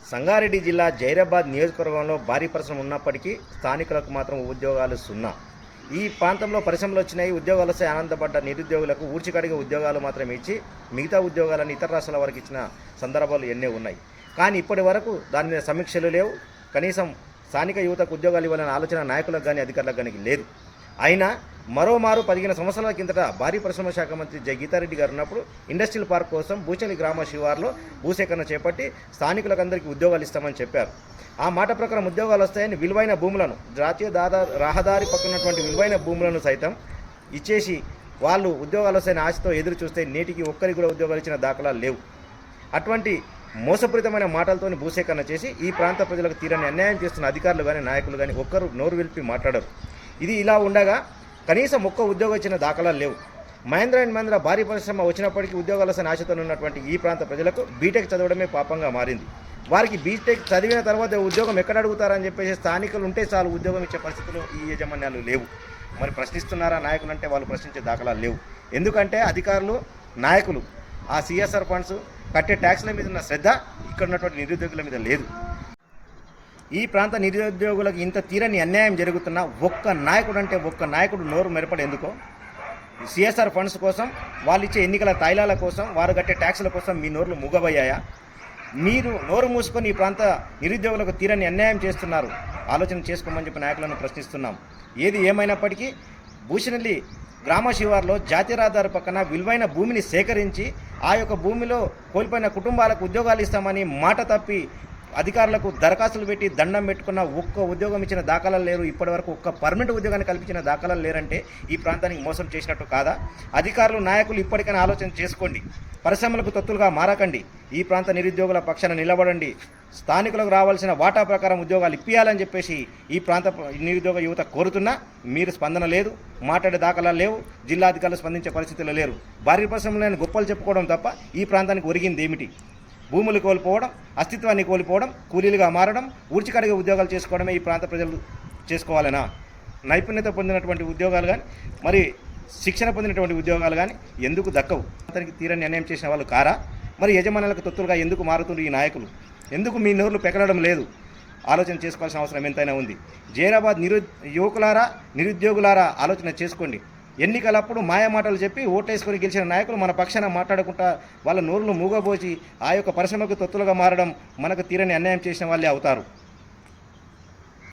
సంగారెడ్డి జిల్లా జైరాబాద్ నియోజకవర్గంలో భారీ పరిశ్రమ ఉన్నప్పటికీ స్థానికులకు మాత్రం ఉద్యోగాలు సున్నా. ఈ ప్రాంతంలో పరిశ్రమలు వచ్చినాయి, ఉద్యోగాలు వస్తే ఆనందపడ్డ నిరుద్యోగులకు ఊడ్చికడిగే ఉద్యోగాలు మాత్రం ఇచ్చి మిగతా ఉద్యోగాలను ఇతర రాష్ట్రాల వరకు ఇచ్చిన సందర్భాలు ఎన్నో ఉన్నాయి. కానీ ఇప్పటి వరకు దాని మీద సమీక్షలు లేవు. కనీసం స్థానిక యువతకు ఉద్యోగాలు ఇవ్వాలనే ఆలోచన నాయకులకు కానీ అధికారులకు కానీ లేదు. అయినా మరోమారు 15 సంవత్సరాల కిందట భారీ పరిశ్రమ శాఖ మంత్రి జె గీతారెడ్డి గారు ఉన్నప్పుడు ఇండస్ట్రియల్ పార్క్ కోసం బూచలి గ్రామ శివార్లో భూసేకరణ చేపట్టి స్థానికులకు అందరికీ ఉద్యోగాలు ఇస్తామని చెప్పారు. ఆ మాట ప్రకారం ఉద్యోగాలు వస్తాయని విలువైన భూములను, జాతీయ రహదారి పక్కనటువంటి విలువైన భూములను సైతం ఇచ్చేసి వాళ్ళు ఉద్యోగాలు వస్తాయని ఆశతో ఎదురు చూస్తే నేటికి ఒక్కరికి కూడా ఉద్యోగాలు ఇచ్చిన దాఖలాలు లేవు. అటువంటి మోసపూరితమైన మాటలతోని భూసేకరణ చేసి ఈ ప్రాంత ప్రజలకు తీరని అన్యాయం చేస్తున్న అధికారులు కానీ నాయకులు కానీ ఒక్కరు నోరు విలిపి మాట్లాడరు. ఇది ఇలా ఉండగా కనీసం ఒక్క ఉద్యోగం ఇచ్చిన దాఖలాలు లేవు. మహేంద్ర అండ్ మహేంద్ర భారీ పరిశ్రమ వచ్చినప్పటికీ ఉద్యోగాల ఆశతో ఉన్నటువంటి ఈ ప్రాంత ప్రజలకు బీటెక్ చదవడమే పాపంగా మారింది. వారికి బీటెక్ చదివిన తర్వాత ఉద్యోగం ఎక్కడ అడుగుతారని చెప్పేసి స్థానికులు ఉంటే చాలు ఉద్యోగం ఇచ్చే పరిస్థితులు ఈ యాజమాన్యాలు లేవు. మరి ప్రశ్నిస్తున్నారా నాయకులు అంటే వాళ్ళు ప్రశ్నించే దాఖలాలు లేవు. ఎందుకంటే అధికారులు, నాయకులు ఆ సిఎస్ఆర్ ఫండ్స్ కట్టే ట్యాక్స్ల మీద ఉన్న శ్రద్ధ ఇక్కడ ఉన్నటువంటి నిరుద్యోగుల మీద లేదు. ఈ ప్రాంత నిరుద్యోగులకు ఇంత తీరని అన్యాయం జరుగుతున్న ఒక్క నాయకుడు నోరు మెరపడేందుకో, సిఎస్ఆర్ ఫండ్స్ కోసం, వాళ్ళు ఇచ్చే ఎన్నికల తాయిలాల కోసం, వారు కట్టే ట్యాక్సుల కోసం మీ నోర్లు మూగబోయాయా? మీరు నోరు మూసుకొని ఈ ప్రాంత నిరుద్యోగులకు తీరని అన్యాయం చేస్తున్నారు. ఆలోచన చేసుకోమని చెప్పి నాయకులను ప్రశ్నిస్తున్నాం. ఏది ఏమైనప్పటికీ భూషణల్లి గ్రామ శివార్లో జాతీయ రహదారి పక్కన విలువైన భూమిని సేకరించి ఆ యొక్క భూమిలో కోల్పోయిన కుటుంబాలకు ఉద్యోగాలు ఇస్తామని మాట తప్పి అధికారులకు దరఖాస్తులు పెట్టి దండం పెట్టుకున్న ఒక్క ఉద్యోగం ఇచ్చిన దాఖలాలు లేరు. ఇప్పటివరకు ఒక్క పర్మనెంట్ ఉద్యోగాన్ని కల్పించిన దాఖలాలు లేరంటే ఈ ప్రాంతానికి మోసం చేసినట్టు కాదా? అధికారులు, నాయకులు ఇప్పటికైనా ఆలోచన చేసుకోండి. పరిశ్రమలకు తొత్తులుగా మారకండి. ఈ ప్రాంత నిరుద్యోగుల పక్షాన నిలబడండి. స్థానికులకు రావాల్సిన వాటా ప్రకారం ఉద్యోగాలు ఇప్పియాలని చెప్పేసి ఈ ప్రాంత నిరుద్యోగ యువత కోరుతున్నా మీరు స్పందన లేదు, మాట్లాడే దాఖలాలు లేవు. జిల్లా అధికారులు స్పందించే పరిస్థితుల్లో లేరు. భారీ పరిశ్రమలను గొప్పలు చెప్పుకోవడం తప్ప ఈ ప్రాంతానికి ఒరిగింది ఏమిటి? భూములు కోల్పోవడం, అస్తిత్వాన్ని కోల్పోవడం, కూలీలుగా మారడం, ఊడ్చికడిగే ఉద్యోగాలు చేసుకోవడమే ఈ ప్రాంత ప్రజలు చేసుకోవాలనా? నైపుణ్యత పొందినటువంటి ఉద్యోగాలు కానీ, మరి శిక్షణ పొందినటువంటి ఉద్యోగాలు కానీ ఎందుకు దక్కవు? అతనికి తీరని అన్యాయం చేసిన వాళ్ళు కారా? మరి యజమానులకు తొత్తులుగా ఎందుకు మారుతున్నారు ఈ నాయకులు? ఎందుకు మీ నోర్లు పెకలడం లేదు? ఆలోచన చేసుకోవాల్సిన అవసరం ఎంతైనా ఉంది. జైరాబాద్ యువకులారా, నిరుద్యోగులారా ఆలోచన చేసుకోండి. ఎన్నికలప్పుడు మాయమాటలు చెప్పి ఓటేసుకొని గెలిచిన నాయకులు మన పక్షాన మాట్లాడకుండా వాళ్ళ నోరును మూగబోచి ఆ యొక్క పరిశ్రమకు తొత్తులుగా మారడం మనకు తీరని అన్యాయం చేసిన వాళ్ళే అవుతారు.